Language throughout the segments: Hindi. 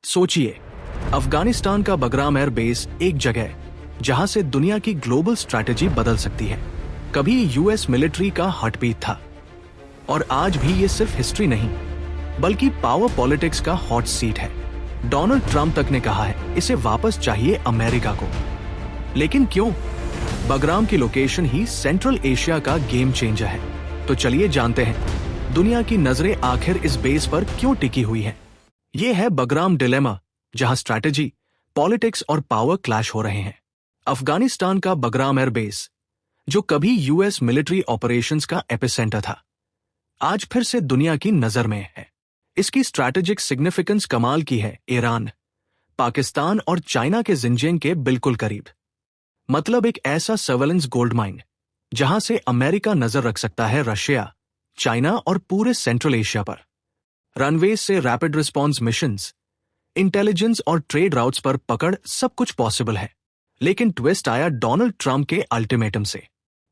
सोचिए, अफगानिस्तान का बगराम एयर बेस एक जगह जहां से दुनिया की ग्लोबल स्ट्रैटेजी बदल सकती है। कभी यूएस मिलिट्री का हार्टबीट था और आज भी ये सिर्फ हिस्ट्री नहीं बल्कि पावर पॉलिटिक्स का हॉट सीट है। डोनाल्ड ट्रंप तक ने कहा है इसे वापस चाहिए अमेरिका को। लेकिन क्यों? बगराम की लोकेशन ही सेंट्रल एशिया का गेम चेंजर है। तो चलिए जानते हैं दुनिया की नजरें आखिर इस बेस पर क्यों टिकी हुई हैं। ये है बगराम डिलेमा, जहां स्ट्रैटेजी, पॉलिटिक्स और पावर क्लैश हो रहे हैं। अफगानिस्तान का बगराम एयर बेस, जो कभी यूएस मिलिट्री ऑपरेशंस का एपिसेंटर था, आज फिर से दुनिया की नजर में है। इसकी स्ट्रैटेजिक सिग्निफिकेंस कमाल की है। ईरान, पाकिस्तान और चाइना के जिंजियांग के बिल्कुल करीब। मतलब एक ऐसा सर्वेलेंस गोल्ड माइन जहां से अमेरिका नजर रख सकता है रशिया, चाइना और पूरे सेंट्रल एशिया पर। रनवेज से रैपिड रिस्पॉन्स मिशंस, इंटेलिजेंस और ट्रेड राउट्स पर पकड़, सब कुछ पॉसिबल है। लेकिन ट्विस्ट आया डोनाल्ड ट्रंप के अल्टीमेटम से।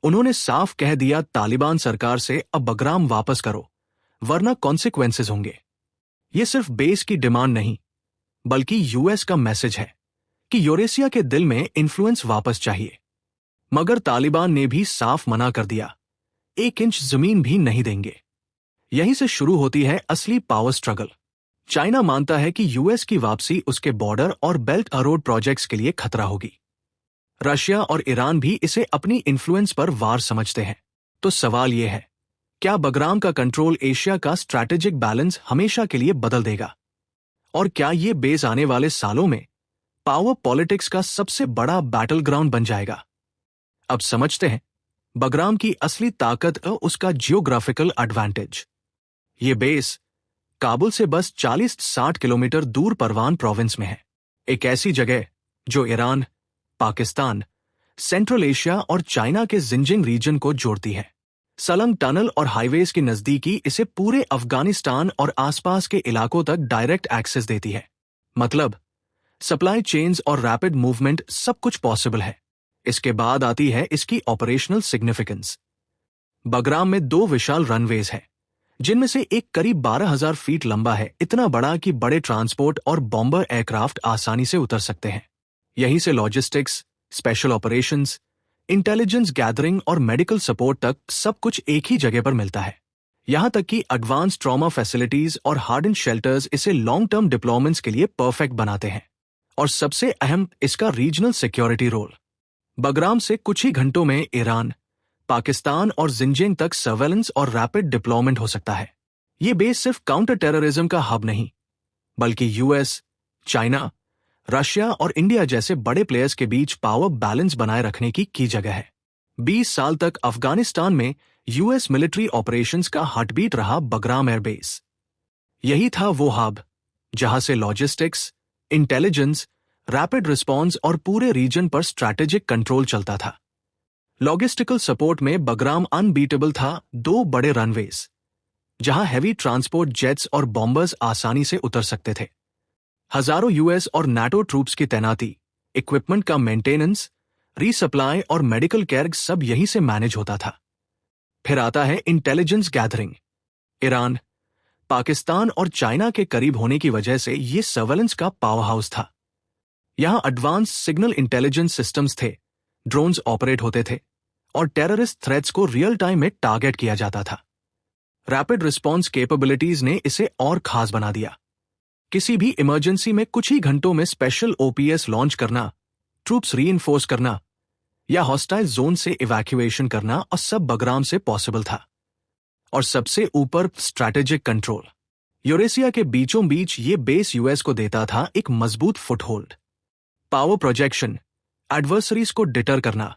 उन्होंने साफ कह दिया तालिबान सरकार से अब बगराम वापस करो वरना कॉन्सिक्वेंसेस होंगे। ये सिर्फ बेस की डिमांड नहीं बल्कि यूएस का मैसेज है कि यूरेशिया के दिल में इन्फ्लुएंस वापस चाहिए। मगर तालिबान ने भी साफ मना कर दिया, 1 इंच जमीन भी नहीं देंगे। यहीं से शुरू होती है असली पावर स्ट्रगल। चाइना मानता है कि यूएस की वापसी उसके बॉर्डर और बेल्ट रोड प्रोजेक्ट्स के लिए खतरा होगी। रशिया और ईरान भी इसे अपनी इन्फ्लुएंस पर वार समझते हैं। तो सवाल यह है, क्या बगराम का कंट्रोल एशिया का स्ट्रैटेजिक बैलेंस हमेशा के लिए बदल देगा? और क्या ये बेस आने वाले सालों में पावर पॉलिटिक्स का सबसे बड़ा बैटल ग्राउंड बन जाएगा? अब समझते हैं बगराम की असली ताकत और उसका जियोग्राफिकल एडवांटेज। ये बेस काबुल से बस 40-60 किलोमीटर दूर परवान प्रोविंस में है। एक ऐसी जगह जो ईरान, पाकिस्तान, सेंट्रल एशिया और चाइना के जिंजियांग रीजन को जोड़ती है। सलंग टनल और हाईवेज की नजदीकी इसे पूरे अफगानिस्तान और आसपास के इलाकों तक डायरेक्ट एक्सेस देती है। मतलब सप्लाई चेन्स और रैपिड मूवमेंट, सब कुछ पॉसिबल है। इसके बाद आती है इसकी ऑपरेशनल सिग्निफिकेंस। बगराम में 2 विशाल रनवेज है जिनमें से एक करीब 12,000 फीट लंबा है, इतना बड़ा कि बड़े ट्रांसपोर्ट और बॉम्बर एयरक्राफ्ट आसानी से उतर सकते हैं। यहीं से logistics, special operations, intelligence gathering और मेडिकल सपोर्ट तक सब कुछ एक ही जगह पर मिलता है। यहां तक कि एडवांस ट्रॉमा फैसिलिटीज और हार्डन शेल्टर्स इसे लॉन्ग टर्म डिप्लॉयमेंट्स के लिए परफेक्ट बनाते हैं। और सबसे अहम, इसका रीजनल सिक्योरिटी रोल। बगराम से कुछ ही घंटों में ईरान, पाकिस्तान और जिंजियांग तक सर्वेलेंस और रैपिड डिप्लॉयमेंट हो सकता है। ये बेस सिर्फ काउंटर टेररिज्म का हब नहीं बल्कि यूएस, चाइना, रशिया और इंडिया जैसे बड़े प्लेयर्स के बीच पावर बैलेंस बनाए रखने की जगह है। 20 साल तक अफगानिस्तान में यूएस मिलिट्री ऑपरेशंस का हार्टबीट रहा बगराम एयरबेस। यही था वो हब जहां से लॉजिस्टिक्स, इंटेलिजेंस, रैपिड रिस्पॉन्स और पूरे रीजन पर स्ट्रैटेजिक कंट्रोल चलता था। लॉजिस्टिकल सपोर्ट में बगराम अनबीटेबल था। 2 बड़े रनवेज जहां हैवी ट्रांसपोर्ट जेट्स और बॉम्बर्स आसानी से उतर सकते थे। हजारों यूएस और नाटो ट्रूप्स की तैनाती, इक्विपमेंट का मेंटेनेंस, रीसप्लाई और मेडिकल केयर सब यहीं से मैनेज होता था। फिर आता है इंटेलिजेंस गैदरिंग। ईरान, पाकिस्तान और चाइना के करीब होने की वजह से ये सर्वेलेंस का पावर हाउस था। यहां एडवांस सिग्नल इंटेलिजेंस सिस्टम्स थे, ड्रोन्स ऑपरेट होते थे और टेररिस्ट थ्रेट्स को रियल टाइम में टारगेट किया जाता था। रैपिड रिस्पॉन्स कैपेबिलिटीज ने इसे और खास बना दिया। किसी भी इमरजेंसी में कुछ ही घंटों में स्पेशल ओपीएस लॉन्च करना, ट्रूप्स रीइंफोर्स करना या हॉस्टाइल जोन से इवैक्यूएशन करना, और सब बगराम से पॉसिबल था। और सबसे ऊपर स्ट्रैटेजिक कंट्रोल। यूरेशिया के बीचों बीच ये बेस यूएस को देता था एक मजबूत फुटहोल्ड। पावर प्रोजेक्शन, एडवर्सरीज को डिटर करना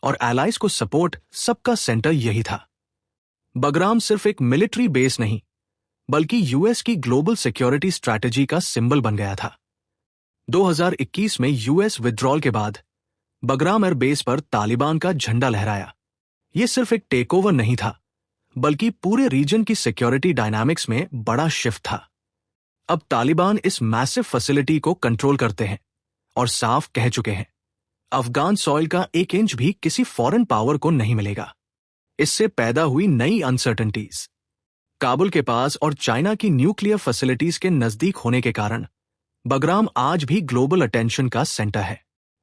और एलाइज को सपोर्ट, सबका सेंटर यही था। बगराम सिर्फ एक मिलिट्री बेस नहीं बल्कि यूएस की ग्लोबल सिक्योरिटी स्ट्रैटेजी का सिंबल बन गया था। 2021 में यूएस विथड्रॉल के बाद बगराम एयर बेस पर तालिबान का झंडा लहराया। यह सिर्फ एक टेकओवर नहीं था बल्कि पूरे रीजन की सिक्योरिटी डायनामिक्स में बड़ा शिफ्ट था। अब तालिबान इस मैसिव फैसिलिटी को कंट्रोल करते हैं और साफ कह चुके हैं, अफगान सॉइल का 1 इंच भी किसी फॉरेन पावर को नहीं मिलेगा। इससे पैदा हुई नई अनसर्टेनिटीज। काबुल के पास और चाइना की न्यूक्लियर फैसिलिटीज के नजदीक होने के कारण बगराम आज भी ग्लोबल अटेंशन का सेंटर है,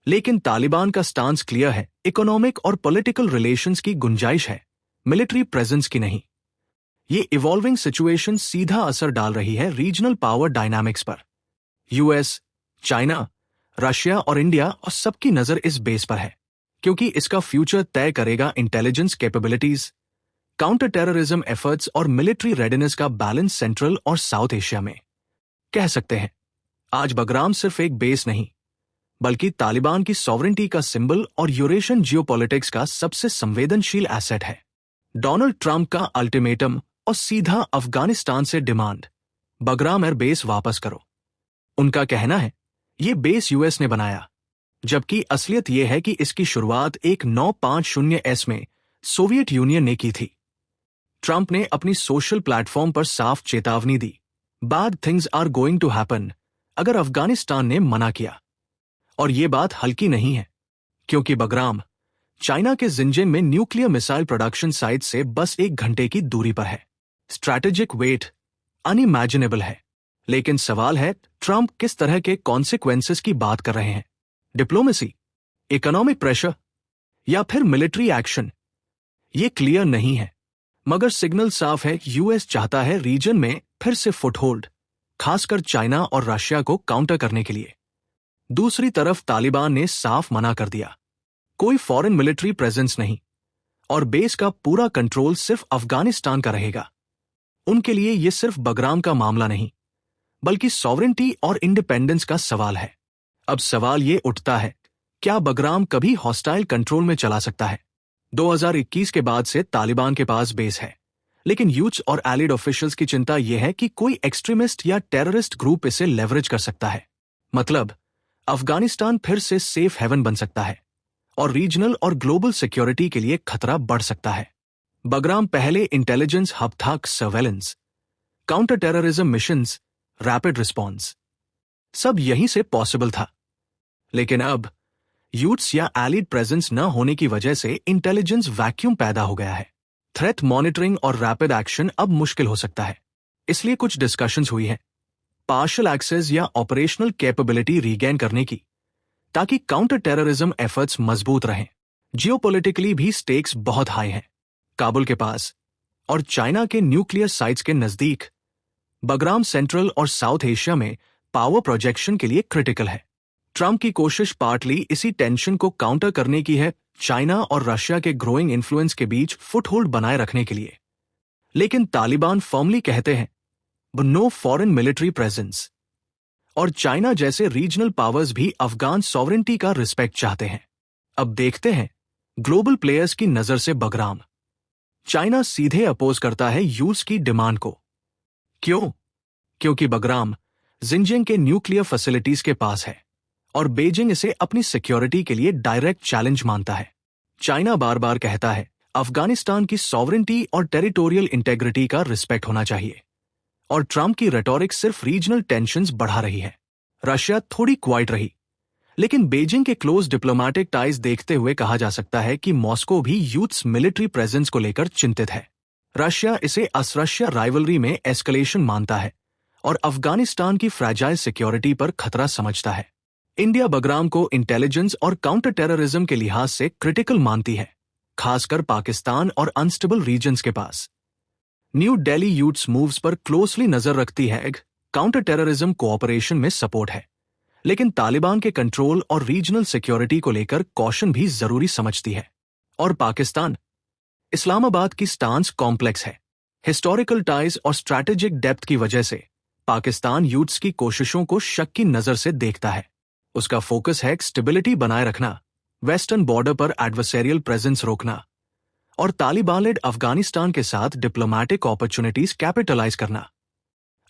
लेकिन तालिबान का स्टांस क्लियर है, इकोनॉमिक और पॉलिटिकल रिलेशंस की गुंजाइश है, मिलिट्री प्रेजेंस की नहीं। ये इवॉल्विंग सिचुएशन सीधा असर डाल रही है रीजनल पावर डायनामिक्स पर। यूएस, चाइना, रशिया और इंडिया और सबकी नजर इस बेस पर है, क्योंकि इसका फ्यूचर तय करेगा intelligence capabilities, counter terrorism efforts और मिलिट्री रेडीनेस का बैलेंस सेंट्रल और साउथ एशिया में। कह सकते हैं आज बगराम सिर्फ एक बेस नहीं, बल्कि तालिबान की सॉवरेंटी का सिंबल और यूरेशियन जियोपॉलिटिक्स का सबसे संवेदनशील एसेट है। डोनाल्ड ट्रंप का अल्टीमेटम और सीधा अफगानिस्तान से डिमांड, बगराम एयर बेस वापस करो। उनका कहना है ये बेस यूएस ने बनाया, जबकि असलियत यह है कि इसकी शुरुआत एक 950S में सोवियत यूनियन ने की थी। ट्रंप ने अपनी सोशल प्लेटफॉर्म पर साफ चेतावनी दी, bad things are going to happen, अगर अफगानिस्तान ने मना किया। और ये बात हल्की नहीं है, क्योंकि बगराम चाइना के जिनजिन में न्यूक्लियर मिसाइल प्रोडक्शन साइट से बस 1 घंटे की दूरी पर है। स्ट्रैटेजिक वेट अनइमेजिनेबल है। लेकिन सवाल है ट्रंप किस तरह के कॉन्सिक्वेंसेस की बात कर रहे हैं, डिप्लोमेसी, इकोनॉमिक प्रेशर या फिर मिलिट्री एक्शन। ये क्लियर नहीं है, मगर सिग्नल साफ है, यूएस चाहता है रीजन में फिर से फुटहोल्ड, खासकर चाइना और रशिया को काउंटर करने के लिए। दूसरी तरफ तालिबान ने साफ मना कर दिया, कोई फॉरेन मिलिट्री प्रेजेंस नहीं और बेस का पूरा कंट्रोल सिर्फ अफगानिस्तान का रहेगा। उनके लिए यह सिर्फ बगराम का मामला नहीं, बल्कि सॉवरेंटी और इंडिपेंडेंस का सवाल है। अब सवाल ये उठता है, क्या बगराम कभी हॉस्टाइल कंट्रोल में चला सकता है? 2021 के बाद से तालिबान के पास बेस है, लेकिन यूथ और एलिड ऑफिशियल्स की चिंता यह है कि कोई एक्सट्रीमिस्ट या टेररिस्ट ग्रुप इसे लेवरेज कर सकता है। मतलब अफगानिस्तान फिर से सेफ हेवन बन सकता है और रीजनल और ग्लोबल सिक्योरिटी के लिए खतरा बढ़ सकता है। बगराम पहले इंटेलिजेंस हब था, surveillance, counter terrorism missions, rapid response, सब यहीं से पॉसिबल था। लेकिन अब यूथ्स या एलिड प्रेजेंस न होने की वजह से इंटेलिजेंस वैक्यूम पैदा हो गया है। थ्रेट मॉनिटरिंग और रैपिड एक्शन अब मुश्किल हो सकता है। इसलिए कुछ डिस्कशंस हुई हैं, पार्शियल एक्सेस या ऑपरेशनल कैपेबिलिटी रीगेन करने की, ताकि काउंटर टेररिज्म एफर्ट्स मजबूत रहें। जियोपॉलिटिकली भी स्टेक्स बहुत हाई हैं, काबुल के पास और चाइना के न्यूक्लियर साइट्स के नजदीक। बगराम सेंट्रल और साउथ एशिया में पावर प्रोजेक्शन के लिए क्रिटिकल है। ट्रंप की कोशिश पार्टली इसी टेंशन को काउंटर करने की है, चाइना और रशिया के ग्रोइंग इन्फ्लुएंस के बीच फुटहोल्ड बनाए रखने के लिए। लेकिन तालिबान फर्मली कहते हैं नो फॉरेन मिलिट्री प्रेजेंस, और चाइना जैसे रीजनल पावर्स भी अफगान सॉवरेंटी का रिस्पेक्ट चाहते हैं। अब देखते हैं ग्लोबल प्लेयर्स की नजर से बगराम। चाइना सीधे अपोज करता है यूएस की डिमांड को। क्यों? क्योंकि बगराम जिनजिंग के न्यूक्लियर फैसिलिटीज के पास है और बीजिंग इसे अपनी सिक्योरिटी के लिए डायरेक्ट चैलेंज मानता है। चाइना बार बार कहता है अफगानिस्तान की सॉवरेंटी और टेरिटोरियल इंटेग्रिटी का रिस्पेक्ट होना चाहिए, और ट्रंप की रेटोरिक सिर्फ रीजनल टेंशंस बढ़ा रही है। रशिया थोड़ी क्वाइट रही, लेकिन बीजिंग के क्लोज डिप्लोमेटिक टाइज देखते हुए कहा जा सकता है कि मॉस्को भी यूथ्स मिलिट्री प्रेजेंस को लेकर चिंतित है। रशिया इसे असरशिया राइवलरी में एस्केलेशन मानता है और अफगानिस्तान की फ्रैजाइल सिक्योरिटी पर खतरा समझता है। इंडिया बगराम को इंटेलिजेंस और काउंटर टेररिज्म के लिहाज से क्रिटिकल मानती है, खासकर पाकिस्तान और अनस्टेबल रीजन्स के पास। न्यू दिल्ली यूथ्स मूव्स पर क्लोजली नजर रखती है। काउंटर टेररिज्म कोऑपरेशन में सपोर्ट है, लेकिन तालिबान के कंट्रोल और रीजनल सिक्योरिटी को लेकर कॉशन भी जरूरी समझती है। और पाकिस्तान, इस्लामाबाद की स्टांस कॉम्प्लेक्स है। हिस्टोरिकल टाइज और स्ट्रैटेजिक डेप्थ की वजह से पाकिस्तान यूथ्स की कोशिशों को शक की नजर से देखता है। उसका फोकस है स्टेबिलिटी बनाए रखना, वेस्टर्न बॉर्डर पर एडवर्सेरियल प्रेजेंस रोकना और तालिबान लेड अफगानिस्तान के साथ डिप्लोमेटिक अपॉर्चुनिटीज कैपिटलाइज करना।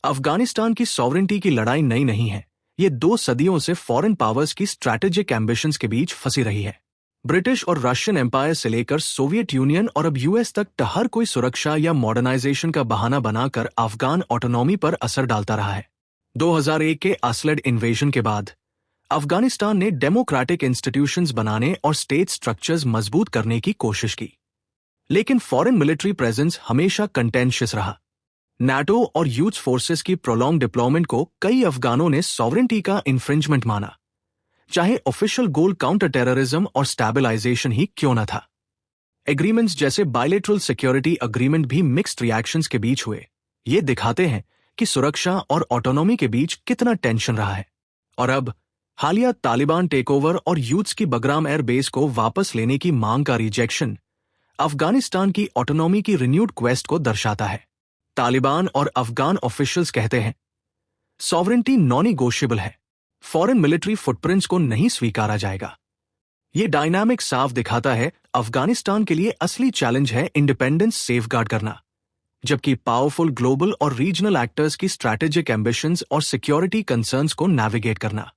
अफगानिस्तान की सॉवरेंटी की लड़ाई नई नहीं है, ये 2 सदियों से फॉरेन पावर्स की स्ट्रैटेजिक एम्बिशंस के बीच फंसी रही है। ब्रिटिश और रशियन एम्पायर से लेकर सोवियत यूनियन और अब यूएस तक हर कोई सुरक्षा या मॉडर्नाइजेशन का बहाना बनाकर अफगान ऑटोनॉमी पर असर डालता रहा है। 2001 के असलड इन्वेजन के बाद अफगानिस्तान ने डेमोक्रेटिक इंस्टीट्यूशंस बनाने और स्टेट स्ट्रक्चर्स मजबूत करने की कोशिश की, लेकिन फॉरेन मिलिट्री प्रेजेंस हमेशा कंटेंशियस रहा। नाटो और यूथ फोर्सेस की प्रोलॉन्ग डिप्लॉयमेंट को कई अफगानों ने सॉवरेंटी का इन्फ्रिंजमेंट माना, चाहे ऑफिशियल गोल काउंटर टेररिज्म और स्टेबलाइजेशन ही क्यों न था। एग्रीमेंट्स जैसे बायलैटरल सिक्योरिटी एग्रीमेंट भी मिक्स्ड रिएक्शंस के बीच हुए। ये दिखाते हैं कि सुरक्षा और ऑटोनॉमी के बीच कितना टेंशन रहा है। और अब हालिया तालिबान टेकओवर और यूथ्स की बगराम एयर बेस को वापस लेने की मांग का रिजेक्शन अफगानिस्तान की ऑटोनॉमी की रिन्यूड क्वेस्ट को दर्शाता है। तालिबान और अफगान ऑफिशियल्स कहते हैं सॉवरेंटी नॉन निगोशिएबल है, फॉरेन मिलिट्री फुटप्रिंट्स को नहीं स्वीकारा जाएगा। ये डायनामिक साफ दिखाता है अफगानिस्तान के लिए असली चैलेंज है इंडिपेंडेंस सेफगार्ड करना, जबकि पावरफुल ग्लोबल और रीजनल एक्टर्स की स्ट्रैटेजिक एम्बिशंस और सिक्योरिटी कंसर्न्स को नेविगेट करना।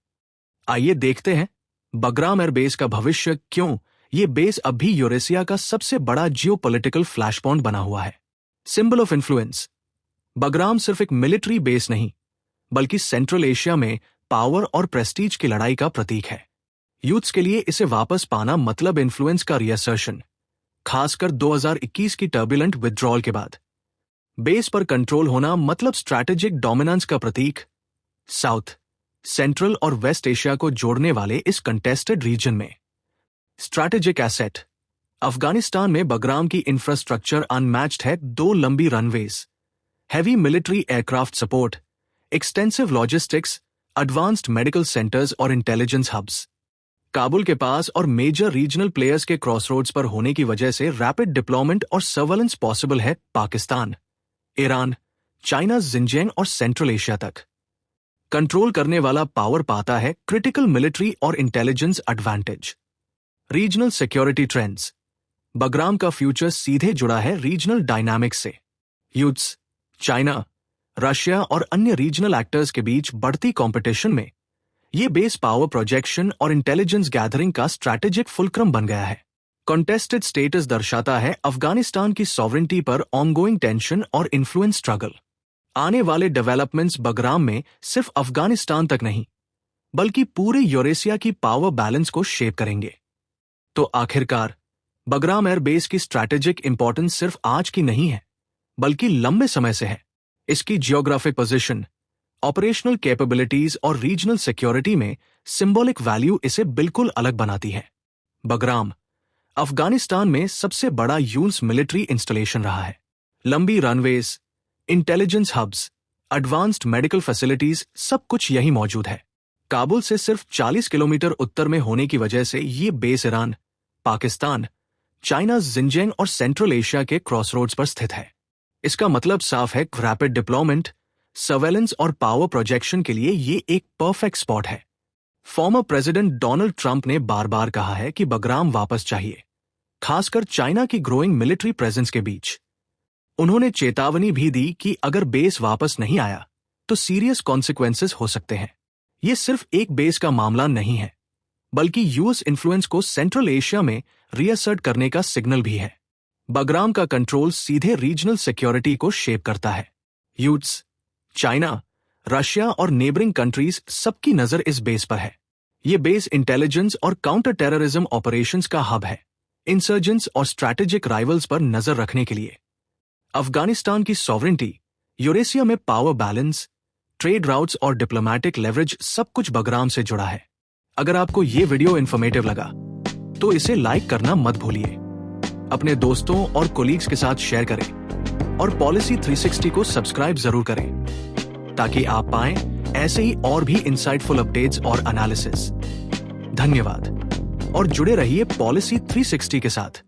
आइए देखते हैं बगराम एयर बेस का भविष्य। क्यों ये बेस अब भी यूरेशिया का सबसे बड़ा जियोपॉलिटिकल फ्लैश पॉइंट बना हुआ है। Symbol of influence. बगराम सिर्फ एक मिलिट्री बेस नहीं, बल्कि सेंट्रल एशिया में पावर और प्रेस्टीज की लड़ाई का प्रतीक है। यूथ्स के लिए इसे वापस पाना मतलब इन्फ्लुएंस का रीअसर्शन, खासकर 2021 की टर्बुलेंट विथड्रॉल के बाद। बेस पर कंट्रोल होना मतलब स्ट्रैटेजिक डोमिनेंस का प्रतीक। साउथ, सेंट्रल और वेस्ट एशिया को जोड़ने वाले इस कंटेस्टेड रीजन में स्ट्रैटेजिक एसेट। अफगानिस्तान में बगराम की इंफ्रास्ट्रक्चर अनमैच्ड है। 2 लंबी runways, heavy military aircraft support, extensive logistics, advanced medical centres और इंटेलिजेंस हब्स। काबुल के पास और मेजर रीजनल प्लेयर्स के क्रॉसरोड्स पर होने की वजह से रैपिड डिप्लॉयमेंट और सर्वेलेंस पॉसिबल है पाकिस्तान, ईरान, चाइना, जिनजियांग और सेंट्रल एशिया तक। कंट्रोल करने वाला पावर पाता है क्रिटिकल मिलिट्री और intelligence advantage. Regional security trends. Bagram का फ्यूचर सीधे जुड़ा है रीजनल डायनामिक्स से। यूथ्स, चाइना, रशिया और अन्य रीजनल एक्टर्स के बीच बढ़ती कंपटीशन में ये बेस पावर प्रोजेक्शन और इंटेलिजेंस गैदरिंग का स्ट्रैटेजिक फुलक्रम बन गया है। कॉन्टेस्टेड स्टेटस दर्शाता है अफगानिस्तान की सॉवरेंटी पर ऑनगोइंग टेंशन और इन्फ्लुएंस स्ट्रगल। आने वाले डेवलपमेंट्स बगराम में सिर्फ अफगानिस्तान तक नहीं, बल्कि पूरे यूरेशिया की पावर बैलेंस को शेप करेंगे। तो आखिरकार बगराम एयर बेस की स्ट्रैटेजिक इंपॉर्टेंस सिर्फ आज की नहीं है, बल्कि लंबे समय से है। इसकी जियोग्राफिक पोजीशन, ऑपरेशनल कैपेबिलिटीज और रीजनल सिक्योरिटी में सिंबॉलिक वैल्यू इसे बिल्कुल अलग बनाती है। बगराम अफगानिस्तान में सबसे बड़ा यूएस मिलिट्री इंस्टॉलेशन रहा है। लंबी runways, intelligence hubs, advanced medical facilities, सब कुछ यही मौजूद है। काबुल से सिर्फ 40 किलोमीटर उत्तर में होने की वजह से ये base Iran, Pakistan, China, Jinjiang और सेंट्रल एशिया के क्रॉसरोड्स पर स्थित है। इसका मतलब साफ है, रैपिड डिप्लॉयमेंट, सर्वेलेंस और पावर प्रोजेक्शन के लिए ये एक परफेक्ट स्पॉट है। फॉर्मर प्रेसिडेंट डोनाल्ड ट्रंप ने बार बार कहा है कि बगराम वापस चाहिए, खासकर चाइना की ग्रोइंग मिलिट्री प्रेजेंस के बीच। उन्होंने चेतावनी भी दी कि अगर बेस वापस नहीं आया तो सीरियस कॉन्सिक्वेंसेस हो सकते हैं। यह सिर्फ एक बेस का मामला नहीं है, बल्कि यूएस इन्फ्लुएंस को सेंट्रल एशिया में रीअसर्ट करने का सिग्नल भी है। बगराम का कंट्रोल सीधे रीजनल सिक्योरिटी को शेप करता है। यूथ्स, चाइना, रशिया और नेबरिंग कंट्रीज सबकी नजर इस बेस पर है। यह बेस इंटेलिजेंस और काउंटर टेररिज्म ऑपरेशंस का हब है, इंसर्जेंट्स और स्ट्रैटेजिक राइवल्स पर नजर रखने के लिए। अफगानिस्तान की सॉवरेंटी, यूरेशिया में पावर बैलेंस, ट्रेड राउट्स और डिप्लोमैटिक लेवरेज सब कुछ बगराम से जुड़ा है। अगर आपको ये वीडियो इन्फॉर्मेटिव लगा तो इसे लाइक करना मत भूलिए, अपने दोस्तों और कोलीग्स के साथ शेयर करें और पॉलिसी 360 को सब्सक्राइब जरूर करें ताकि आप पाएं ऐसे ही और भी इंसाइटफुल अपडेट्स और एनालिसिस। धन्यवाद और जुड़े रहिए पॉलिसी 360 के साथ।